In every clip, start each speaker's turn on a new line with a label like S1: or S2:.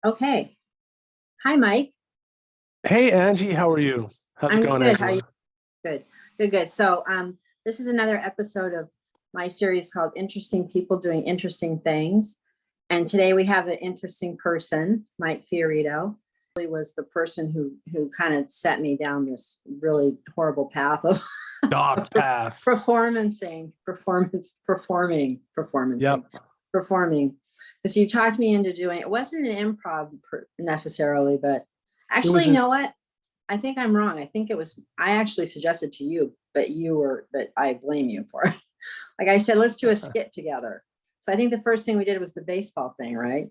S1: Okay. Hi, Mike.
S2: Hey Angie, how are you? How's it
S1: I'm
S2: going,
S1: good. How are you?
S2: Angela?
S1: Good. Good, good. This is another episode of my series called Interesting People Doing Interesting Things. And today we have an interesting person, Mike Fiorito. He was the person who kind of set me down this really horrible path of
S2: Dog path.
S1: performing,
S2: Yep.
S1: performing. Because you talked me into doing it. Wasn't an improv necessarily, but
S2: It was
S1: actually, you
S2: a,
S1: know what? I think I'm wrong. I think it was, I actually suggested to you, but I blame you for it. Like I said, let's do a skit together. So I think the first thing we did was the baseball thing, right?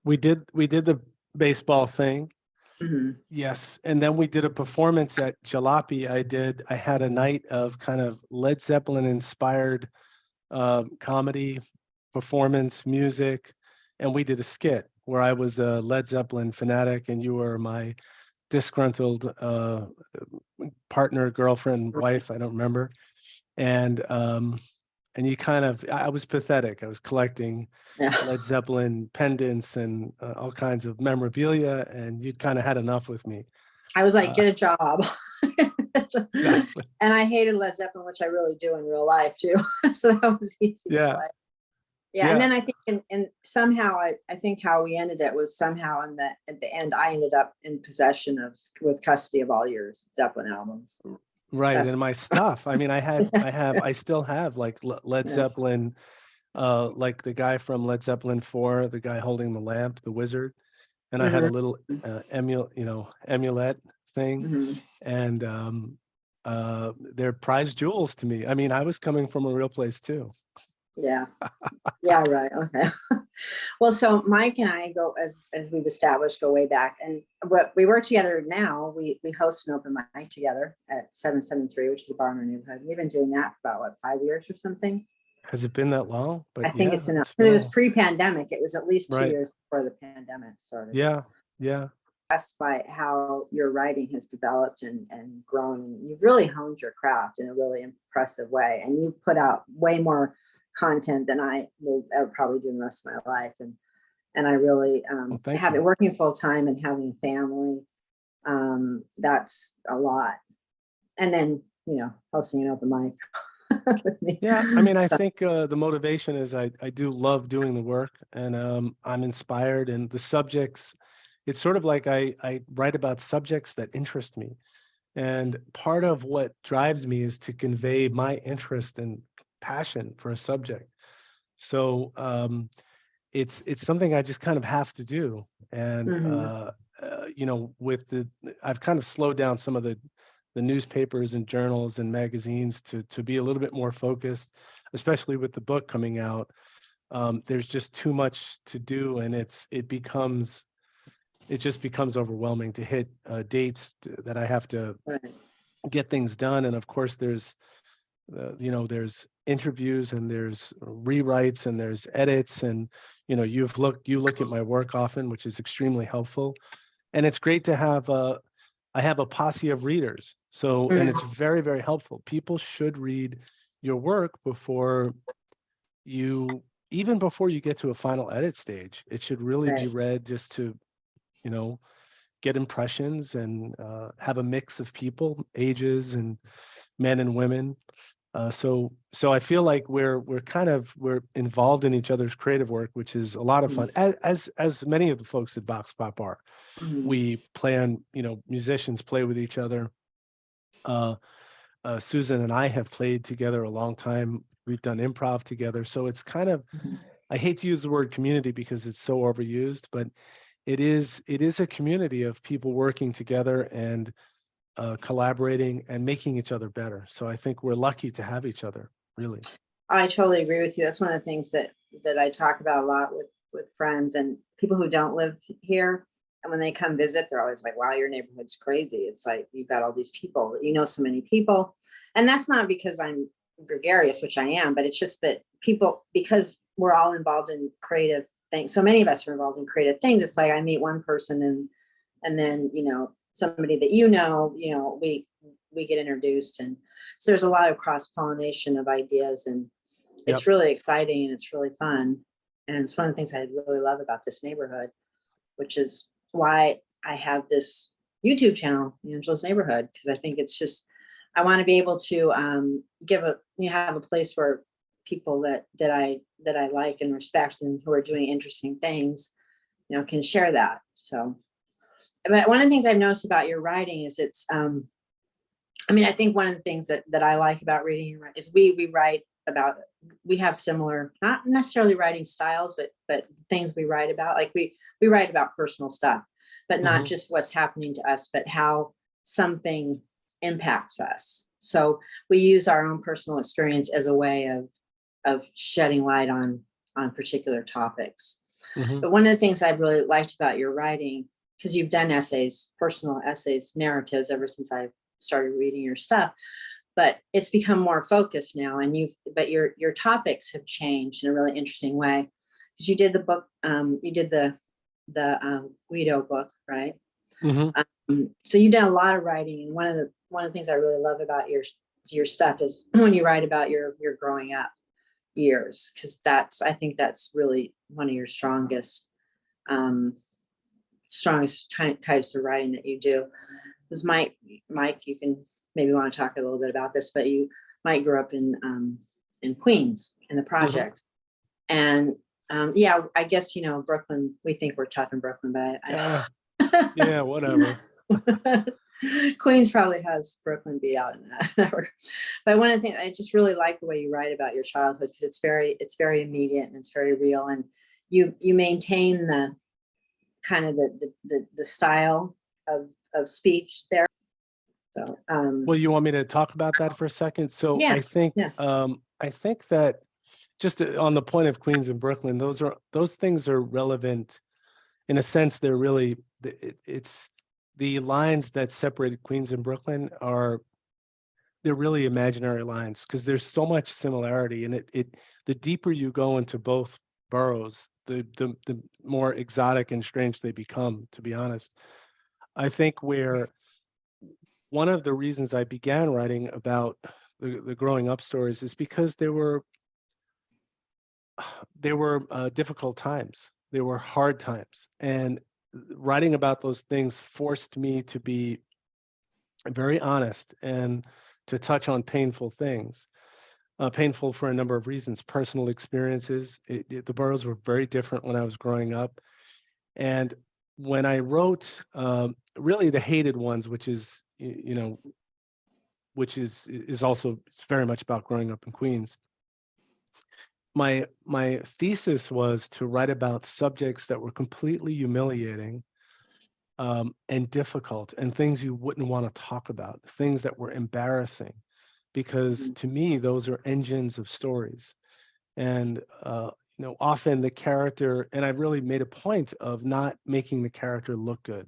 S2: we did the baseball thing.
S1: Mm-hmm.
S2: Yes. And then we did a performance at Jalopy. I had a night of kind of Led Zeppelin inspired comedy, performance, music, and we did a skit where I was a Led Zeppelin fanatic and you were my disgruntled partner, girlfriend, wife, I don't remember. And and you kind of I was pathetic. I was collecting
S1: Yeah.
S2: Led Zeppelin pendants and all kinds of memorabilia, and you'd kind of had enough with me.
S1: I was like,
S2: Uh,
S1: get a job.
S2: exactly.
S1: And I hated Led Zeppelin, which I really do in real life too. So that was easy to
S2: Yeah.
S1: play. Yeah, and
S2: Yeah.
S1: then I think, and somehow I think how we ended it was somehow in the at the end I ended up in possession of with custody of all your Zeppelin albums.
S2: Right.
S1: That's
S2: And my stuff. I mean, I still have like Led
S1: yeah.
S2: Zeppelin, like the guy from Led Zeppelin 4, the guy holding the lamp, the wizard. And I had a
S1: Mhm,
S2: little amulet thing.
S1: mhm.
S2: And they're prized jewels to me. I mean, I was coming from a real place too.
S1: Yeah, yeah, right. Okay. Well, so Mike and I go as we've established go way back, and what we work together now. We host an open mic together at 773, which is a bar in our neighborhood. We've been doing that for about what 5 years or something.
S2: Has it been that long?
S1: I
S2: But
S1: think
S2: yeah,
S1: it's been
S2: it's
S1: because
S2: been
S1: it
S2: a
S1: was
S2: while.
S1: pre-pandemic. It was at least two
S2: Right.
S1: years before the pandemic started.
S2: Yeah. Yeah.
S1: Impressed by how your writing has developed and grown. You've really honed your craft in a really impressive way, and you've put out way more content than I will ever probably do the rest of my life. And I really
S2: Well, thank
S1: have
S2: you.
S1: it working full time and having a family. That's a lot. And then hosting an open mic with me.
S2: Yeah. I mean, I think the motivation is I do love doing the work, and I'm inspired, and the subjects. It's sort of like I write about subjects that interest me. And part of what drives me is to convey my interest and passion for a subject. So it's something I just kind of have to do. And
S1: Mhm.
S2: with I've kind of slowed down some of the newspapers and journals and magazines to be a little bit more focused, especially with the book coming out. There's just too much to do, and it just becomes overwhelming to hit dates that I have to
S1: Right.
S2: get things done. And of course, there's interviews and there's rewrites and there's edits, and you look at my work often, which is extremely helpful. And it's great to have I have a posse of readers. So, and it's
S1: Mhm.
S2: very, very helpful. People should read your work you, even before you get to a final edit stage. It should really be
S1: Right.
S2: read just to, you know, get impressions and have a mix of people, ages and men and women. So I feel like we're involved in each other's creative work, which is a lot of fun. As many of the folks at Vox Pop are,
S1: Mhm.
S2: we plan. Musicians play with each other. Uh, Susan and I have played together a long time. We've done improv together, so it's kind of,
S1: Mhm.
S2: I hate to use the word community because it's so overused, but it is a community of people working together and collaborating and making each other better. So I think we're lucky to have each other, really.
S1: I totally agree with you. That's one of the things that I talk about a lot with friends and people who don't live here. And when they come visit, they're always like, "Wow, your neighborhood's crazy." It's like you've got all these people, so many people, and that's not because I'm gregarious, which I am, but it's just that people, because we're all involved in creative things. So many of us are involved in creative things. It's like I meet one person and then somebody that we get introduced, and so there's a lot of cross pollination of ideas, and
S2: Yep.
S1: it's really exciting and it's really fun, and it's one of the things I really love about this neighborhood. which is why I have this YouTube channel, Angela's Neighborhood, because I think it's just, I want to be able to have a place where people that I like and respect and who are doing interesting things, can share that. So, but one of the things I've noticed about your writing is it's, I think one of the things that I like about reading is we write about, we have similar, not necessarily writing styles, but things we write about, like we write about personal stuff, but not just what's happening to us, but how something impacts us. So we use our own personal experience as a way of shedding light on particular topics. But one of the things I've really liked about your writing, because you've done essays, personal essays, narratives ever since I started reading your stuff, but it's become more focused now, and your topics have changed in a really interesting way. Because you did the book, you did the Guido book, right? So you've done a lot of writing, and one of the things I really love about your stuff is when you write about your growing up years, because I think that's really one of your strongest types of writing that you do. Because Mike, you can maybe want to talk a little bit about this, but Mike grew up in Queens in the projects, and I guess Brooklyn. We think we're tough in Brooklyn, but
S2: yeah, whatever.
S1: Queens probably has Brooklyn beat out in that. But one of the things I just really like the way you write about your childhood, because it's very immediate and it's very real, and you maintain the kind of the style of speech there. So
S2: well, you want me to talk about that for a second? So
S1: yeah,
S2: I think that just on the point of Queens and Brooklyn, those things are relevant in a sense. They're really, it's the lines that separated Queens and Brooklyn they're really imaginary lines, because there's so much similarity, and the deeper you go into both boroughs, the more exotic and strange they become, to be honest. I think one of the reasons I began writing about the growing up stories is because they were difficult times. They were hard times, and writing about those things forced me to be very honest and to touch on painful things. Painful for a number of reasons. Personal experiences. The boroughs were very different when I was growing up, and when I wrote really the hated ones, which is which is also, it's very much about growing up in Queens. My thesis was to write about subjects that were completely humiliating and difficult, and things you wouldn't want to talk about, things that were embarrassing, because to me those are engines of stories. And often the character, and I really made a point of not making the character look good.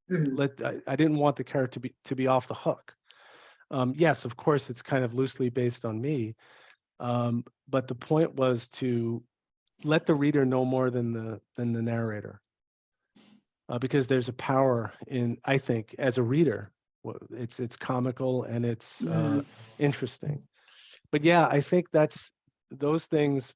S2: I didn't want the character to be off the hook. Yes, of course, it's kind of loosely based on me, but the point was to let the reader know more than the narrator, because there's a power in, I think, as a reader. It's comical and it's interesting. But yeah, I think that's those things.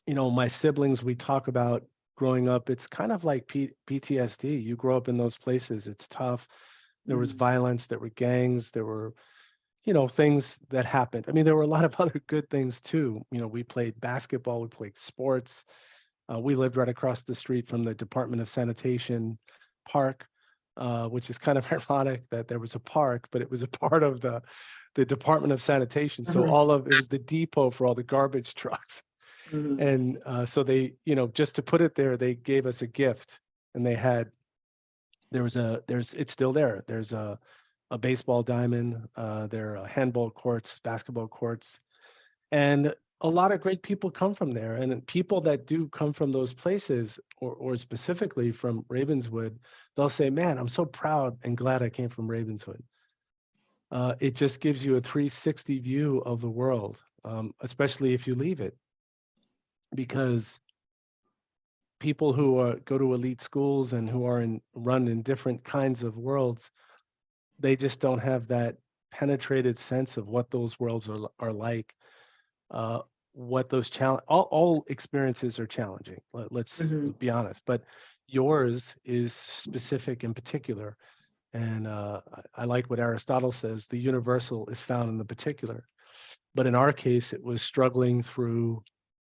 S2: My siblings, we talk about growing up. It's kind of like PTSD. You grow up in those places. It's tough. There was violence. There were gangs. There were, things that happened. I mean, there were a lot of other good things too. We played basketball. We played sports. We lived right across the street from the Department of Sanitation park, which is kind of ironic that there was a park, but it was a part of the Department of Sanitation. So it was the depot for all the garbage trucks. And so they, just to put it there, they gave us a gift, and it's still there. There's a baseball diamond, there are handball courts, basketball courts, and a lot of great people come from there. And people that do come from those places, or specifically from Ravenswood, they'll say, man, I'm so proud and glad I came from Ravenswood. It just gives you a 360 view of the world, especially if you leave it. Because people who go to elite schools and who are run in different kinds of worlds, they just don't have that penetrated sense of what those worlds are like. what those challenge, all experiences are challenging. Let's
S1: Mhm.
S2: be honest, but yours is specific in particular. And I like what Aristotle says, the universal is found in the particular. But in our case, it was struggling through,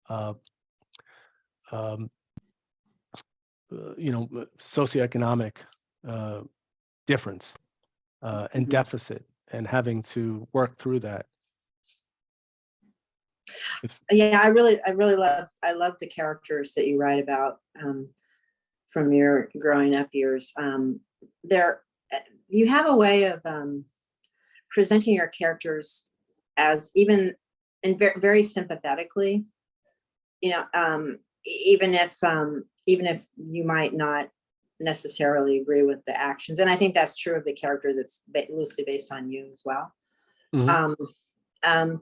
S2: uh, um, socioeconomic uh, difference and
S1: Mhm.
S2: deficit, and having to work through that. If,
S1: Yeah, I love the characters that you write about, from your growing up years. There, you have a way of presenting your characters as even and very, very sympathetically. You know, even if you might not necessarily agree with the actions, and I think that's true of the character that's loosely based on you as well.
S2: Mhm.
S1: Um, um,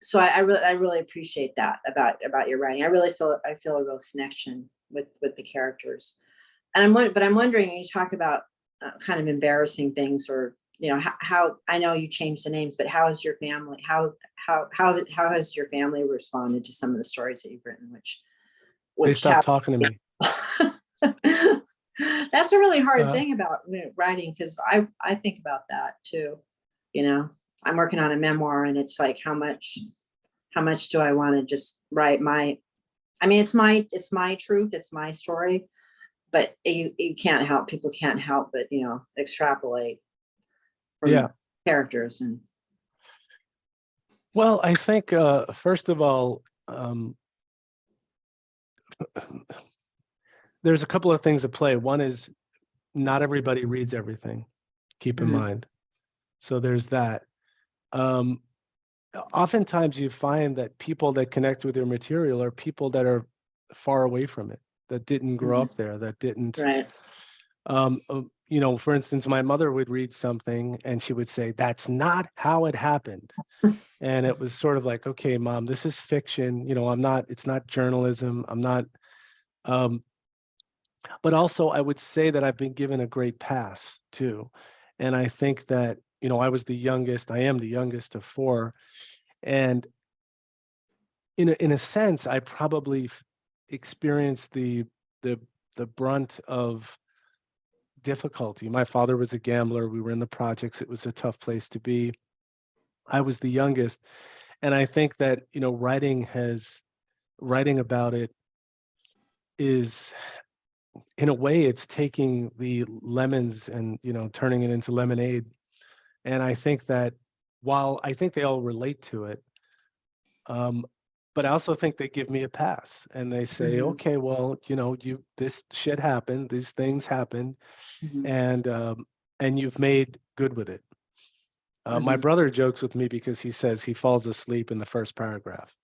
S1: so I really appreciate that about your writing. I feel a real connection with the characters. And but I'm wondering, you talk about kind of embarrassing things, or how I know you changed the names, but how is your family? How has your family responded to some of the stories that you've written,
S2: they
S1: which
S2: stopped
S1: have
S2: talking to me.
S1: that's a really hard
S2: Uh,
S1: thing about writing, because I think about that too. You know, I'm working on a memoir, and it's like how much do I want to just write my, I mean, it's my truth, it's my story, but you can't help, people can't help but extrapolate
S2: yeah.
S1: from characters. And
S2: Well, I think first of all, there's a couple of things at play. One is not everybody reads everything. Keep in
S1: Mhm,
S2: mind. So there's that. Um, Oftentimes you find that people that connect with your material are people that are far away from it, that didn't grow
S1: mhm,
S2: up there, that didn't,
S1: right.
S2: for instance, my mother would read something and she would say, "That's not how it happened." And it was sort of like, okay, mom, this is fiction. It's not journalism. I'm not, um, but also I would say that I've been given a great pass too. And I think that, I am the youngest of four. And in a sense, I probably experienced the the brunt of difficulty. My father was a gambler. We were in the projects. It was a tough place to be. I was the youngest, and I think that writing about it is, in a way, it's taking the lemons and turning it into lemonade. And I think that while I think they all relate to it, um, but I also think they give me a pass and they say,
S1: Mhm,
S2: okay, well, this shit happened, these things happened,
S1: mhm,
S2: and you've made good with it. My
S1: mhm.
S2: brother jokes with me because he says he falls asleep in the first paragraph.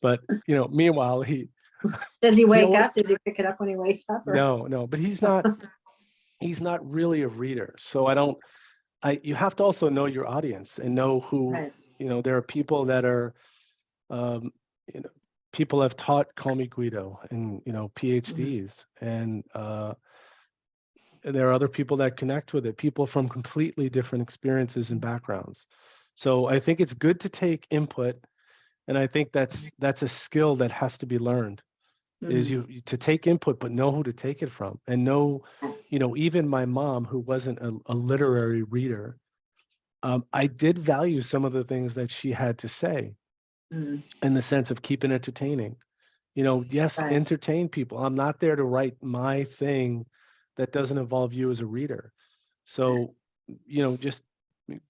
S2: But meanwhile,
S1: Does he
S2: he
S1: wake
S2: always
S1: up? Does he pick it up when he wakes up, or
S2: no, but he's not really a reader. So you have to also know your audience and know who,
S1: right?
S2: there are people that are, um, you know, people have taught Call Me Guido and,
S1: Mhm,
S2: PhDs, and there are other people that connect with it, people from completely different experiences and backgrounds. So I think it's good to take input, and I think that's a skill that has to be learned. Is
S1: mhm,
S2: to take input, but know who to take it from, and know, even my mom, who wasn't a literary reader, I did value some of the things that she had to say
S1: mhm,
S2: in the sense of keeping entertaining. Yes,
S1: right.
S2: entertain people. I'm not there to write my thing that doesn't involve you as a reader. So, just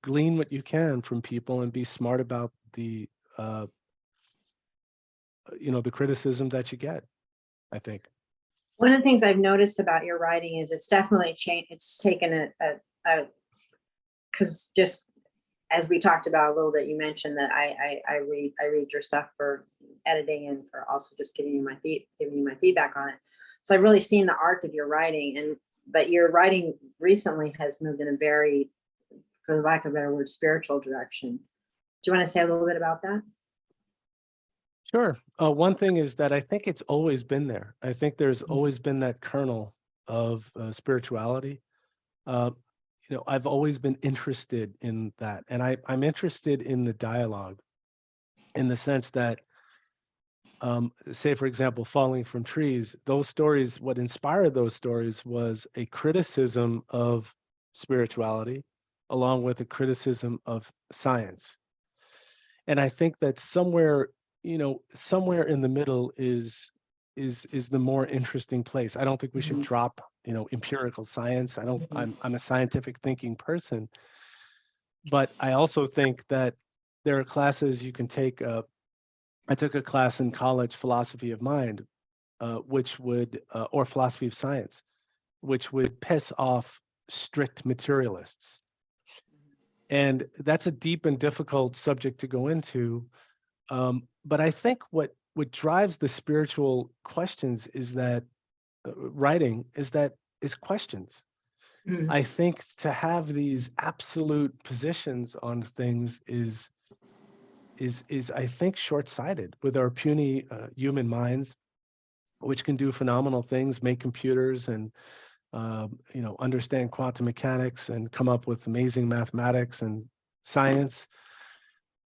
S2: glean what you can from people and be smart about uh, the criticism that you get, I think.
S1: One of the things I've noticed about your writing is it's definitely changed. It's taken a because just as we talked about a little bit, you mentioned that I read your stuff for editing and for also just giving you my feedback on it. So I've really seen the arc of your writing, and but your writing recently has moved in a very, for lack of a better word, spiritual direction. Do you want to say a little bit about that?
S2: Sure. One thing is that I think it's always been there. I think there's always been that kernel of spirituality. Uh, I've always been interested in that, and I'm interested in the dialogue in the sense that, say, for example, falling from trees, those stories, what inspired those stories was a criticism of spirituality, along with a criticism of science. And I think that somewhere, somewhere in the middle is the more interesting place. I don't think we should
S1: Mhm.
S2: drop, empirical science. I'm a scientific thinking person, but I also think that there are classes you can take. I took a class in college, philosophy of mind, or philosophy of science, which would piss off strict materialists. And that's a deep and difficult subject to go into. But I think what drives the spiritual questions is that writing is questions.
S1: Mhm.
S2: I think to have these absolute positions on things is I think short-sighted with our puny human minds, which can do phenomenal things, make computers and understand quantum mechanics and come up with amazing mathematics and science.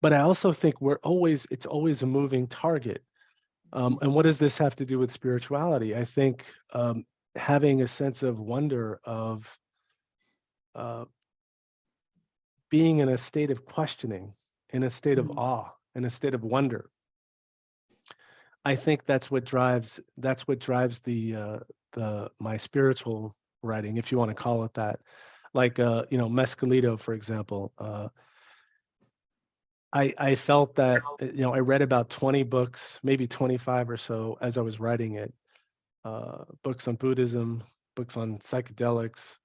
S2: But I also think it's always a moving target. And what does this have to do with spirituality? I think having a sense of wonder, of uh, being in a state of questioning, in a state of
S1: Mhm.
S2: awe, in a state of wonder. I think that's what drives the my spiritual writing, if you want to call it that. Like Mescalito, for example. I felt that I read about 20 books, maybe 25 or so as I was writing it. Books on Buddhism, books on psychedelics,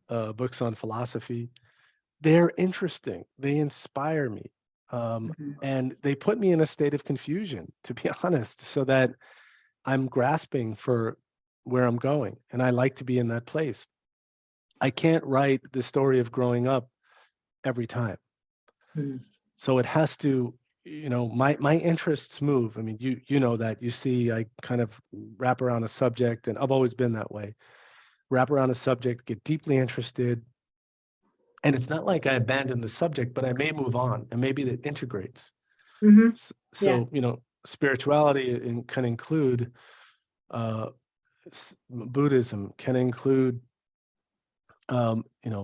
S2: books on philosophy. They're interesting. They inspire me.
S1: Mhm.
S2: And they put me in a state of confusion, to be honest, so that I'm grasping for where I'm going. And I like to be in that place. I can't write the story of growing up every time.
S1: Mhm.
S2: So it has to, my interests move. I mean, you know that. You see, I kind of wrap around a subject, and I've always been that way. Wrap around a subject, get deeply interested, and it's not like I abandon the subject, but I may move on, and maybe that integrates.
S1: Mhm. Yeah.
S2: So, spirituality can include uh, Buddhism, can include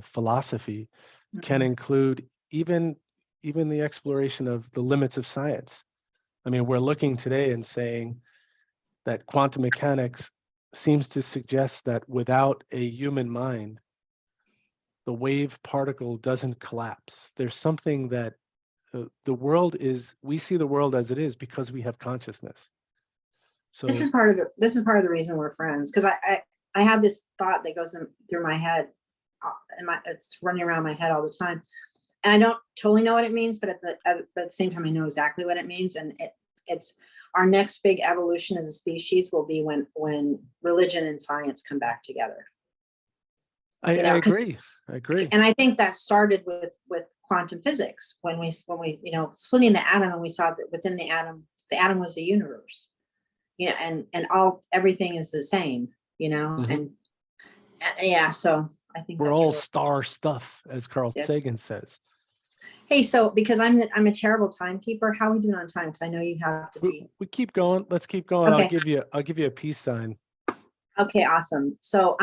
S2: philosophy, can
S1: Mhm.
S2: include even the exploration of the limits of science. I mean, we're looking today and saying that quantum mechanics seems to suggest that without a human mind, the wave particle doesn't collapse. There's something that we see the world as it is because we have consciousness.
S1: This
S2: So
S1: is part of the reason we're friends, because I have this thought that goes through my head, and it's running around my head all the time, and I don't totally know what it means, but at the same time I know exactly what it means, and it's our next big evolution as a species will be when religion and science come back together.
S2: I
S1: 'Cause,
S2: agree. I agree.
S1: and I think that started with quantum physics when we splitting the atom, and we saw that within the atom was the universe, and everything is the same,
S2: Mhm.
S1: and yeah, so I think
S2: We're
S1: that's
S2: all
S1: really,
S2: star stuff, as Carl
S1: yeah.
S2: Sagan says.
S1: Hey, so because I'm a terrible timekeeper, how are we doing on time? Because I know you have to
S2: We,
S1: be.
S2: we keep going. Let's keep going.
S1: Okay.
S2: I'll give you a peace sign.
S1: Okay, awesome. So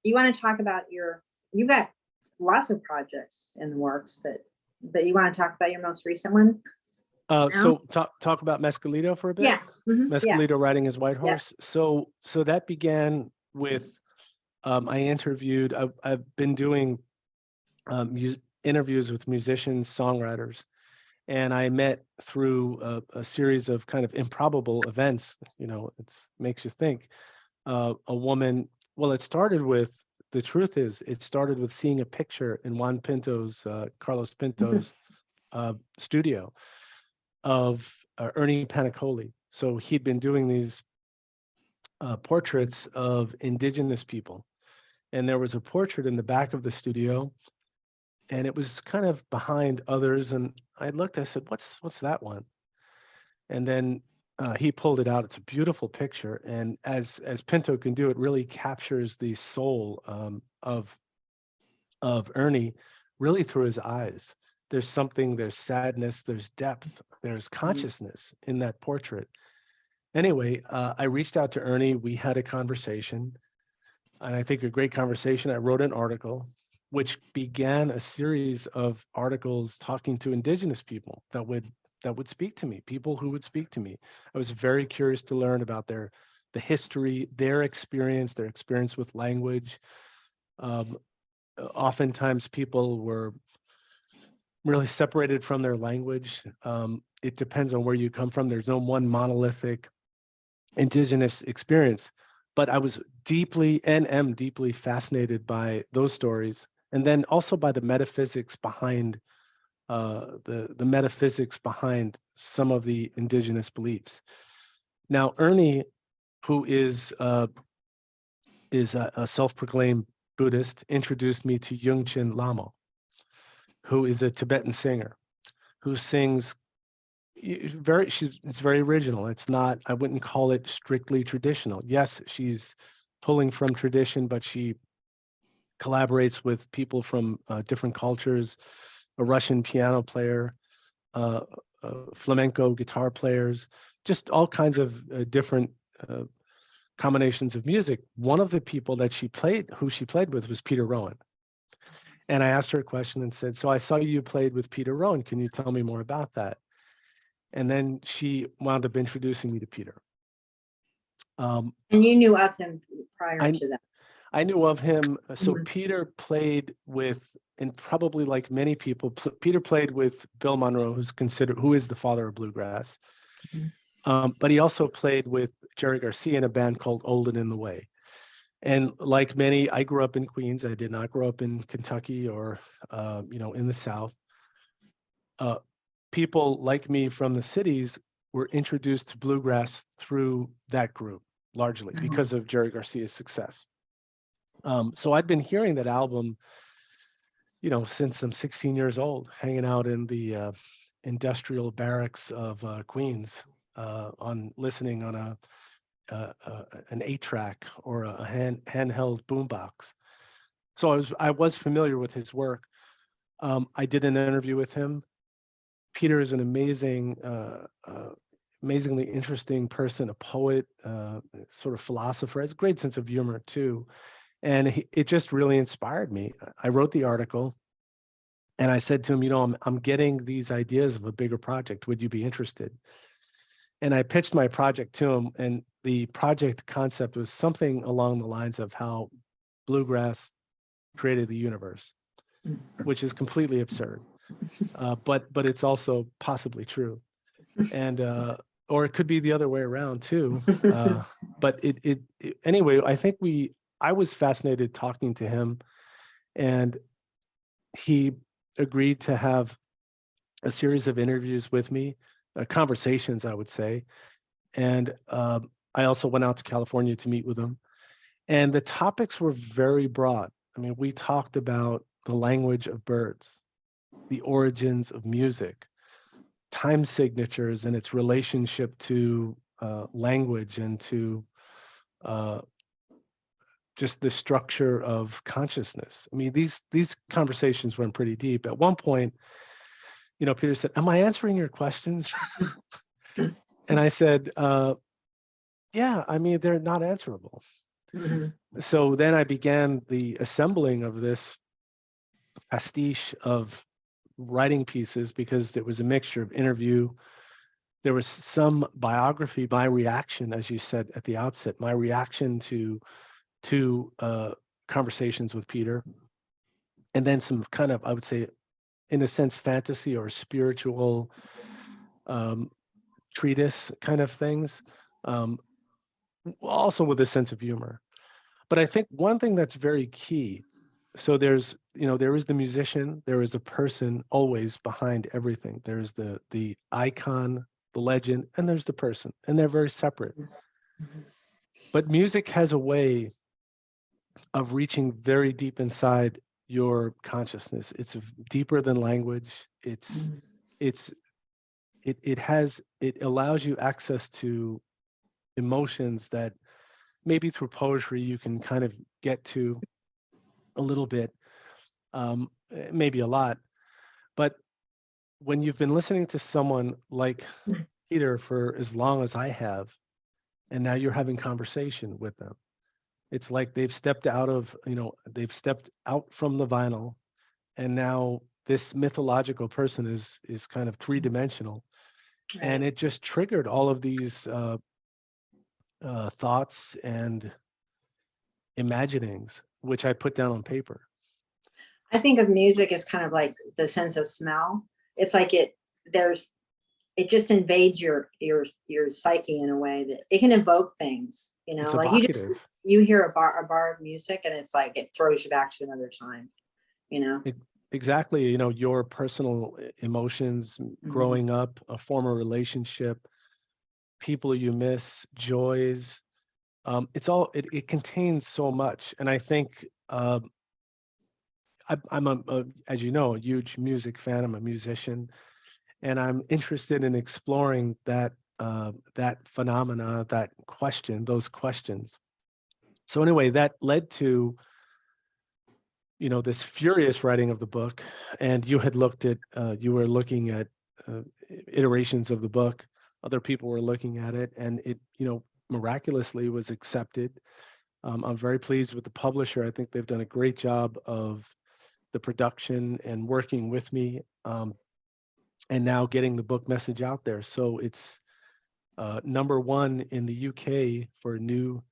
S1: you want to talk about you've got lots of projects in the works, but you want to talk about your most recent one now?
S2: So talk about Mescalito for a bit.
S1: Yeah. Yeah.
S2: Mescalito riding his white
S1: Yeah.
S2: horse. So that began with I interviewed. I've been doing interviews with musicians, songwriters, and I met through a series of kind of improbable events. It makes you think. A woman. Well, it started with. The truth is, it started with seeing a picture in Carlos Pinto's studio of Ernie Panicoli. So he'd been doing these portraits of indigenous people. And there was a portrait in the back of the studio, and it was kind of behind others. And I looked, I said, what's that one? And then he pulled it out. It's a beautiful picture. And as Pinto can do, it really captures the soul of Ernie really through his eyes. there's something, there's sadness, there's depth, there's consciousness in that portrait. Anyway, I reached out to Ernie. We had a conversation, and I think a great conversation. I wrote an article, which began a series of articles talking to Indigenous people that would speak to me, people who would speak to me. I was very curious to learn about the history, their experience with language. Oftentimes, people were really separated from their language. It depends on where you come from. There's no one monolithic Indigenous experience, but I was deeply and am deeply fascinated by those stories, and then also by the metaphysics behind the metaphysics behind some of the Indigenous beliefs. Now, Ernie, who is a self-proclaimed Buddhist, introduced me to Yungchen Lamo, who is a Tibetan singer who sings it's very original. It's not, I wouldn't call it strictly traditional. Yes, she's pulling from tradition, but she collaborates with people from different cultures, a Russian piano player, flamenco guitar players, just all kinds of different combinations of music. One of the people that who she played with was Peter Rowan. And I asked her a question and said, so I saw you played with Peter Rowan. Can you tell me more about that? And then she wound up introducing me to Peter.
S1: And you knew of him prior to that?
S2: I knew of him. So
S1: Mhm.
S2: Peter played with, and probably like many people, Peter played with Bill Monroe, who is the father of bluegrass. But he also played with Jerry Garcia in a band called Old and in the Way. And like many, I grew up in Queens. I did not grow up in Kentucky or, in the South. People like me from the cities were introduced to bluegrass through that group, largely because of Jerry Garcia's success. So I'd been hearing that album, since I'm 16 years old, hanging out in the industrial barracks of Queens, listening on an 8-track or a handheld boombox. So I was familiar with his work. I did an interview with him. Peter is an amazingly interesting person, a poet, sort of philosopher, has a great sense of humor too. And it just really inspired me. I wrote the article and I said to him, I'm getting these ideas of a bigger project. Would you be interested? And I pitched my project to him, and the project concept was something along the lines of how bluegrass created the universe, which is completely absurd. But it's also possibly true, and or it could be the other way around too. But anyway. I was fascinated talking to him, and he agreed to have a series of interviews with me, conversations, I would say, and I also went out to California to meet with him, and the topics were very broad. I mean, we talked about the language of birds, the origins of music, time signatures and its relationship to language and to just the structure of consciousness. I mean, these conversations went pretty deep. At one point, Peter said, "Am I answering your questions?" And I said, "Yeah, I mean, they're not answerable." So then I began the assembling of this pastiche of writing pieces, because there was a mixture of interview. There was some biography, my reaction, as you said at the outset, my reaction to conversations with Peter, and then some kind of, I would say, in a sense, fantasy or spiritual treatise kind of things, also with a sense of humor. But I think one thing that's very key, so there is the musician, there is a person always behind everything. There's the icon, the legend, and there's the person, and they're very separate. But music has a way of reaching very deep inside your consciousness. It's deeper than language. It allows you access to emotions that maybe through poetry you can kind of get to a little bit, maybe a lot. But when you've been listening to someone like Peter for as long as I have, and now you're having conversation with them, it's like they've stepped out of, they've stepped out from the vinyl, and now this mythological person is kind of three-dimensional, and
S1: Right.
S2: it just triggered all of these thoughts and imaginings, which I put down on paper.
S1: I think of music as kind of like the sense of smell. It's like there's it just invades your psyche in a way that it can evoke things,
S2: It's
S1: like
S2: evocative.
S1: you hear a bar of music and it's like it throws you back to another time, you know.
S2: E- Exactly, your personal emotions,
S1: Mhm.
S2: growing up, a former relationship, people you miss, joys. It contains so much, and I think I'm as you know, a huge music fan. I'm a musician, and I'm interested in exploring that phenomena, those questions. So anyway, that led to this furious writing of the book, and you were looking at uh, iterations of the book. Other people were looking at it, and it miraculously was accepted. I'm very pleased with the publisher. I think they've done a great job of the production and working with me, and now getting the book message out there. So it's number one in the UK for new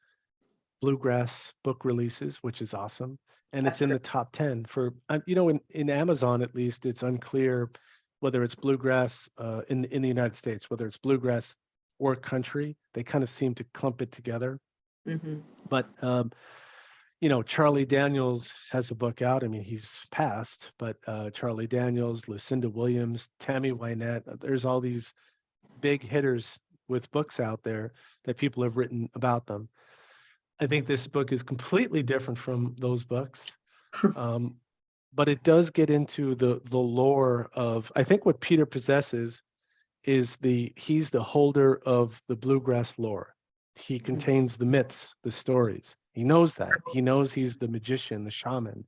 S2: bluegrass book releases, which is awesome. And it's
S1: That's
S2: in
S1: great.
S2: the top 10 for, in Amazon, at least, it's unclear whether it's bluegrass in the United States, whether it's bluegrass or country. They kind of seem to clump it together.
S1: Hmm.
S2: But, Charlie Daniels has a book out. I mean, he's passed, but Charlie Daniels, Lucinda Williams, Tammy Wynette, there's all these big hitters with books out there that people have written about them. I think this book is completely different from those books, um, but it does get into the lore of. I think what Peter possesses is he's the holder of the bluegrass lore. He contains the myths, the stories. He knows that. He knows he's the magician, the shaman,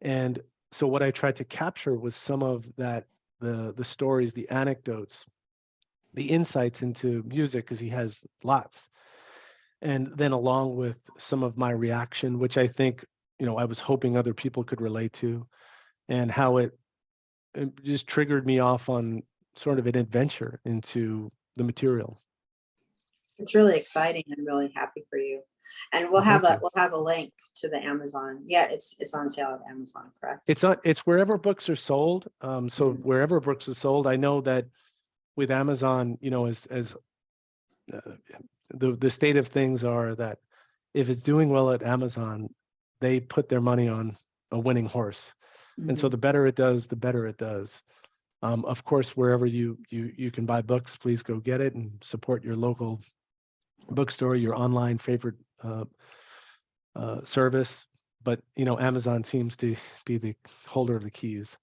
S2: and so what I tried to capture was some of that, the stories, the anecdotes, the insights into music, because he has lots. And then along with some of my reaction, which I think, I was hoping other people could relate to, and how it just triggered me off on sort of an adventure into the material.
S1: It's really exciting. I'm really happy for you. And
S2: Well, thank you.
S1: we'll have a link to the Amazon. Yeah, it's on sale at Amazon, correct?
S2: It's wherever books are sold. So
S1: Mhm.
S2: wherever books are sold, I know that with Amazon, as uh, the state of things are, that if it's doing well at Amazon, they put their money on a winning horse. And so
S1: Mhm.
S2: the better it does, the better it does. Of course, wherever you can buy books, please go get it and support your local bookstore, your online favorite service. But Amazon seems to be the holder of the keys.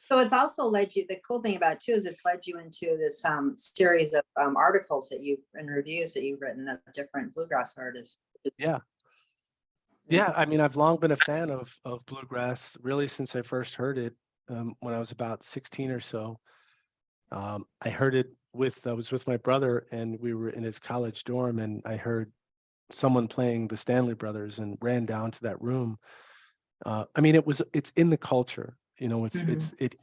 S1: So it's also led you, the cool thing about it too is it's led you into this series of articles that you've and reviews that you've written of different bluegrass artists.
S2: Yeah,
S1: Yeah.
S2: yeah. I mean, I've long been a fan of bluegrass, really since I first heard it when I was about 16 or so. I heard it I was with my brother, and we were in his college dorm, and I heard someone playing the Stanley Brothers and ran down to that room. I mean, it's in the culture,
S1: Mhm.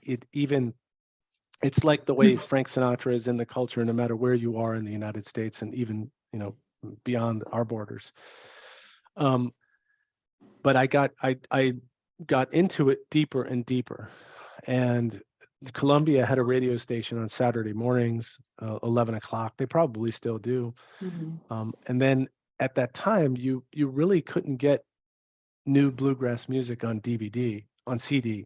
S2: it's like the way Frank Sinatra is in the culture, no matter where you are in the United States, and even, beyond our borders. Um, but I got into it deeper and deeper. And Columbia had a radio station on Saturday mornings, 11 o'clock. They probably still do.
S1: Mhm.
S2: And then at that time, you really couldn't get new bluegrass music on DVD, on CD.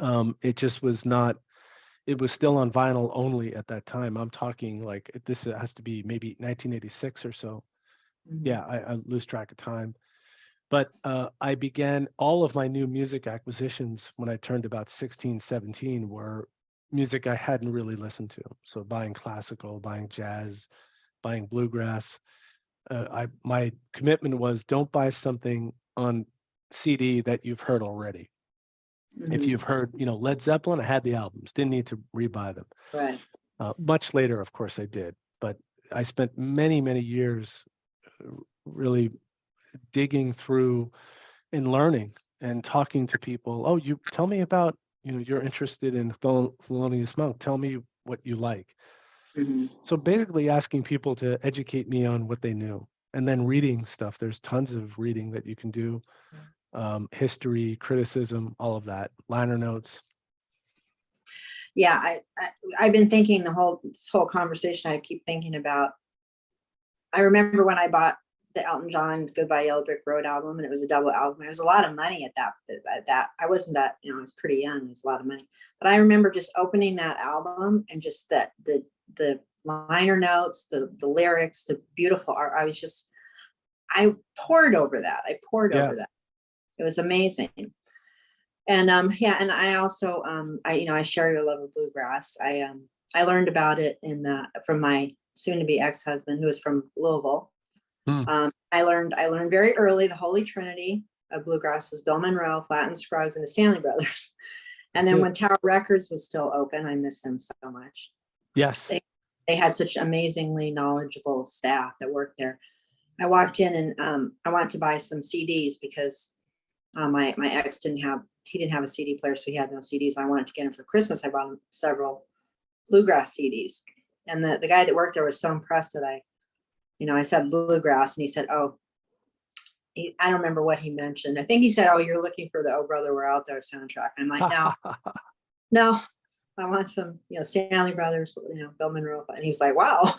S2: It just was not. It was still on vinyl only at that time. I'm talking like this has to be maybe 1986 or so.
S1: Mhm.
S2: Yeah, I lose track of time. But I began all of my new music acquisitions when I turned about 16, 17 were music I hadn't really listened to. So buying classical, buying jazz, buying bluegrass. My commitment was don't buy something on CD that you've heard already. If you've heard, Led Zeppelin, I had the albums, didn't need to rebuy them.
S1: Right.
S2: Much later, of course, I did, but I spent many, many years really digging through and learning and talking to people. Oh, you tell me about, you're interested in Thelonious Monk. Tell me what you like.
S1: Mm-hmm.
S2: So basically asking people to educate me on what they knew, and then reading stuff. There's tons of reading that you can do. History, criticism, all of that, liner notes.
S1: Yeah, I've been thinking this whole conversation, I keep thinking about, I remember when I bought the Elton John Goodbye Yellow Brick Road album, and it was a double album. It was a lot of money at that. I wasn't that, I was pretty young. It was a lot of money. But I remember just opening that album and just the liner notes, the lyrics, the beautiful art. I poured over that.
S2: Yeah.
S1: It was amazing. And and I also I share your love of bluegrass. I learned about it from my soon-to-be ex-husband, who was from Louisville. I learned very early the Holy Trinity of bluegrass was Bill Monroe, Flatt and Scruggs, and the Stanley Brothers. And then when Tower Records was still open, I miss them so much.
S2: Yes.
S1: They had such amazingly knowledgeable staff that worked there. I walked in and I wanted to buy some CDs because my ex didn't have a CD player, so he had no CDs. I wanted to get him for Christmas. I bought him several bluegrass CDs. And the guy that worked there was so impressed that I said bluegrass, and he said, oh, I don't remember what he mentioned. I think he said, oh, you're looking for the Oh Brother We're Out There soundtrack. I'm like, no, I want some, Stanley Brothers, Bill Monroe. And he was like, wow.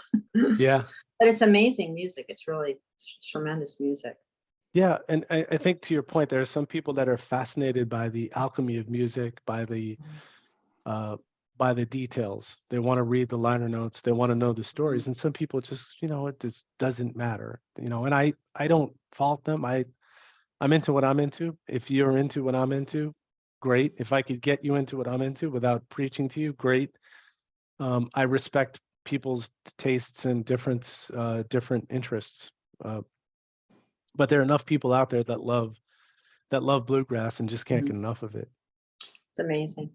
S2: Yeah.
S1: But it's amazing music. It's tremendous music.
S2: Yeah. And I think to your point, there are some people that are fascinated by the alchemy of music, by the details. They want to read the liner notes. They want to know the stories. And some people just, it just doesn't matter, and I don't fault them. I'm into what I'm into. If you're into what I'm into, great. If I could get you into what I'm into without preaching to you, great. I respect people's tastes and different interests. But there are enough people out there that love bluegrass and just can't get enough of it.
S1: It's amazing.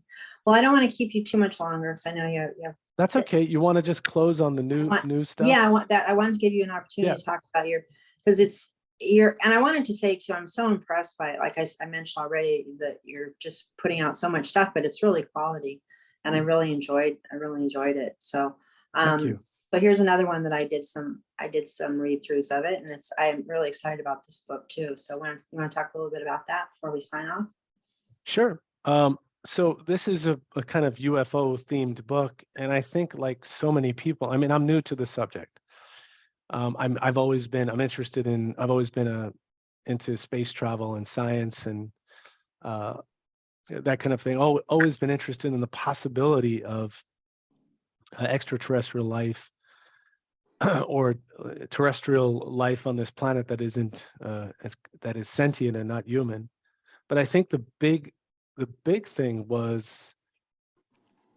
S1: Well, I don't want to keep you too much longer because I know you.
S2: That's okay. You want to just close on the new stuff?
S1: Yeah, I wanted to give you an opportunity to talk about and I wanted to say too, I'm so impressed by it. Like I mentioned already, that you're just putting out so much stuff, but it's really quality, and I really enjoyed it. So,
S2: Thank you.
S1: So here's another one that I did some read throughs of it, and I'm really excited about this book too. So you want to talk a little bit about that before we sign off?
S2: Sure. So this is a kind of UFO themed book, and I think, like so many people, I mean, I'm new to the subject. I've always been into space travel and science and that kind of thing. Always been interested in the possibility of extraterrestrial life or terrestrial life on this planet that is sentient and not human. But I think the big thing was,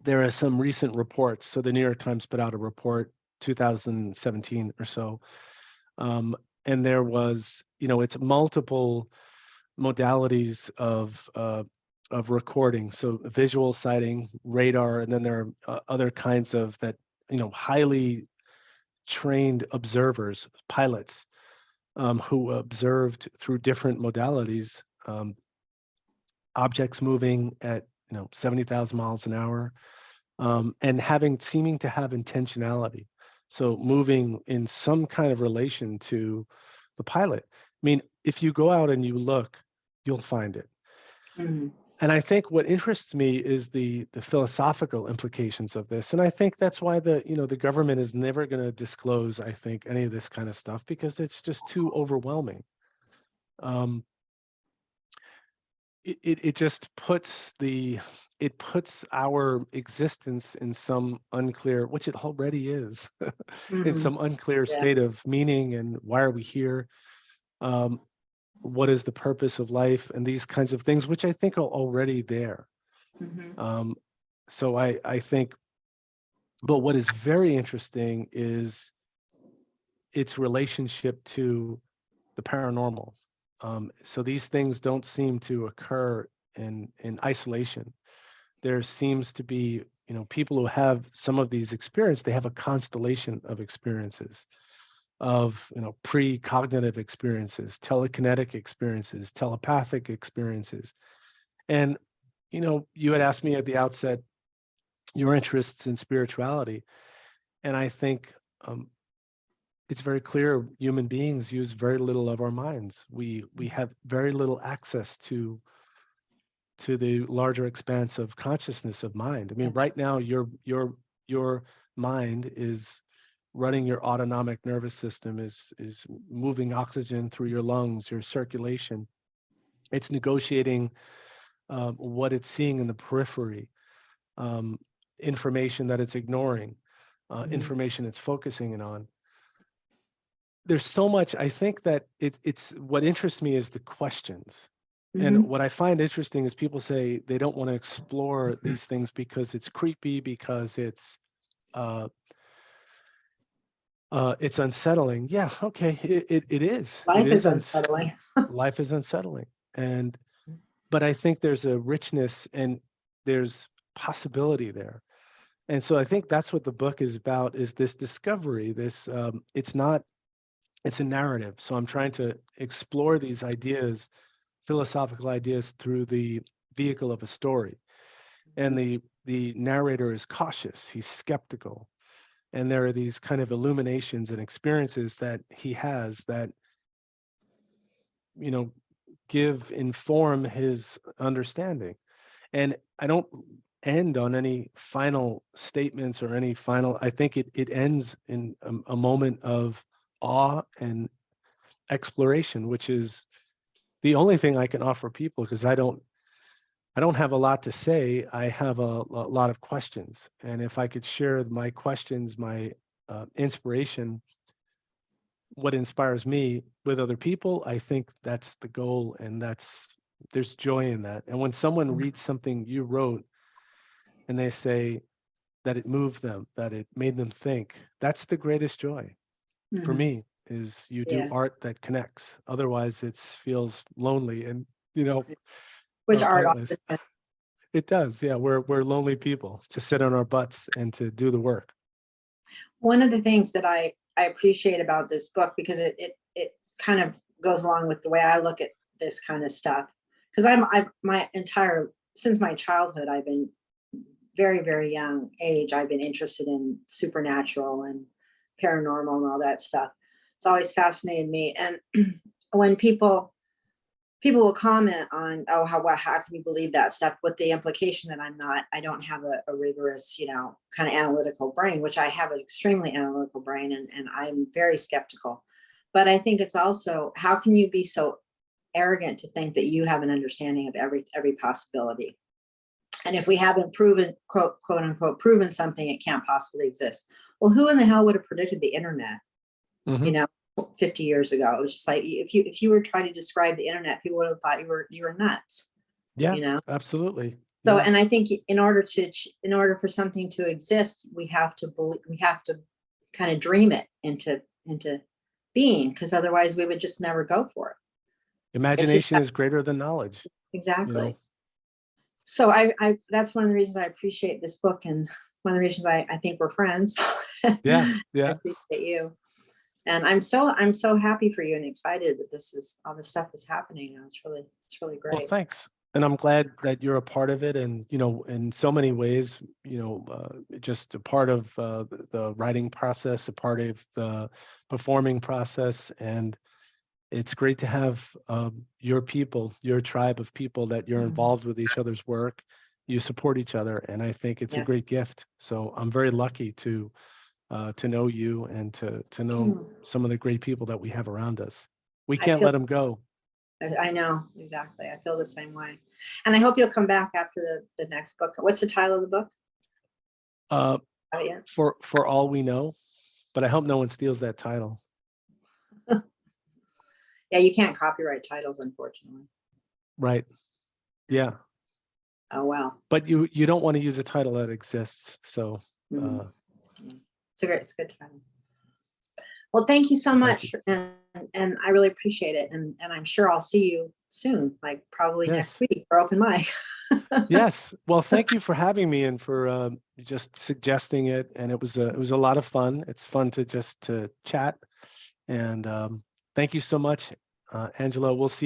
S2: there are some recent reports. So the New York Times put out a report 2017 or so, and there was, it's multiple modalities of recording. So visual sighting, radar, and then there are other kinds of that, highly trained observers, pilots, who observed through different modalities objects moving at 70,000 miles an hour, and seeming to have intentionality. So moving in some kind of relation to the pilot. I mean, if you go out and you look, you'll find it.
S1: Mm-hmm.
S2: And I think what interests me is the philosophical implications of this. And I think that's why the government is never going to disclose, I think, any of this kind of stuff, because it's just too overwhelming. It just puts our existence in some unclear, which it already is, in some unclear state of meaning. And why are we here? What is the purpose of life? And these kinds of things, which I think are already there. So I think, but what is very interesting is its relationship to the paranormal. So these things don't seem to occur in isolation. There seems to be, people who have some of these experiences, they have a constellation of experiences of, precognitive experiences, telekinetic experiences, telepathic experiences. And, you had asked me at the outset your interests in spirituality. And I think it's very clear human beings use very little of our minds. We have very little access to the larger expanse of consciousness of mind. I mean, right now, your mind is running your autonomic nervous system, is moving oxygen through your lungs, your circulation. It's negotiating what it's seeing in the periphery, information that it's ignoring, information it's focusing in on. There's so much. I think that it's what interests me is the questions. And what I find interesting is people say they don't want to explore these things because it's creepy, because it's unsettling. Yeah, okay, it is.
S1: Life is unsettling.
S2: Life is unsettling, but I think there's a richness and there's possibility there. And so I think that's what the book is about, is this discovery. This it's a narrative. So I'm trying to explore these ideas, philosophical ideas, through the vehicle of a story. And the narrator is cautious, he's skeptical. And there are these kind of illuminations and experiences that he has that, inform his understanding. And I don't end on any final statements or any final, I think it ends in a moment of awe and exploration, which is the only thing I can offer people, because I don't have a lot to say. I have a lot of questions. And if I could share my questions, my inspiration, what inspires me with other people, I think that's the goal. And there's joy in that. And when someone reads something you wrote and they say that it moved them, that it made them think, that's the greatest joy for me, is you do art that connects. Otherwise it feels lonely and,
S1: Which art
S2: pointless.
S1: often.
S2: It does. Yeah. We're lonely people to sit on our butts and to do the work.
S1: One of the things that I appreciate about this book, because it kind of goes along with the way I look at this kind of stuff, because since my childhood, I've been very, very young age, I've been interested in supernatural and paranormal and all that stuff. It's always fascinated me. And when people will comment on, oh, how can you believe that stuff, with the implication that I don't have a rigorous, kind of analytical brain, which I have an extremely analytical brain, and I'm very skeptical. But I think it's also, how can you be so arrogant to think that you have an understanding of every possibility? And if we haven't proven, quote unquote, proven something, it can't possibly exist. Well, who in the hell would have predicted the internet? 50 years ago. It was just like, if you were trying to describe the internet, people would have thought you were nuts.
S2: Yeah, absolutely.
S1: So,
S2: yeah.
S1: And I think in order for something to exist, we have to kind of dream it into being, because otherwise we would just never go for it.
S2: Imagination is greater than knowledge.
S1: Exactly. So I that's one of the reasons I appreciate this book, and one of the reasons I think we're friends.
S2: Yeah.
S1: I appreciate you. And I'm so happy for you and excited that all this stuff is happening now. It's really great.
S2: Well, thanks. And I'm glad that you're a part of it. And, in so many ways, just a part of the writing process, a part of the performing process. And it's great to have your people, your tribe of people, that you're involved with each other's work. You support each other. And I think it's a great gift. So I'm very lucky to know you and to know some of the great people that we have around us. We can't let them go.
S1: I know, exactly. I feel the same way. And I hope you'll come back after the next book. What's the title of the book?
S2: For All We Know, but I hope no one steals that title.
S1: Yeah, you can't copyright titles, unfortunately.
S2: Right. Yeah.
S1: Oh, well.
S2: But you don't want to use a title that exists. So
S1: it's a good title. Well, thank you so much. And I really appreciate it. And I'm sure I'll see you soon, like probably next
S2: Yes.
S1: week for open mic.
S2: Yes. Well, thank you for having me and for just suggesting it. And it was a lot of fun. It's fun to just to chat. And thank you so much, Angela. We'll see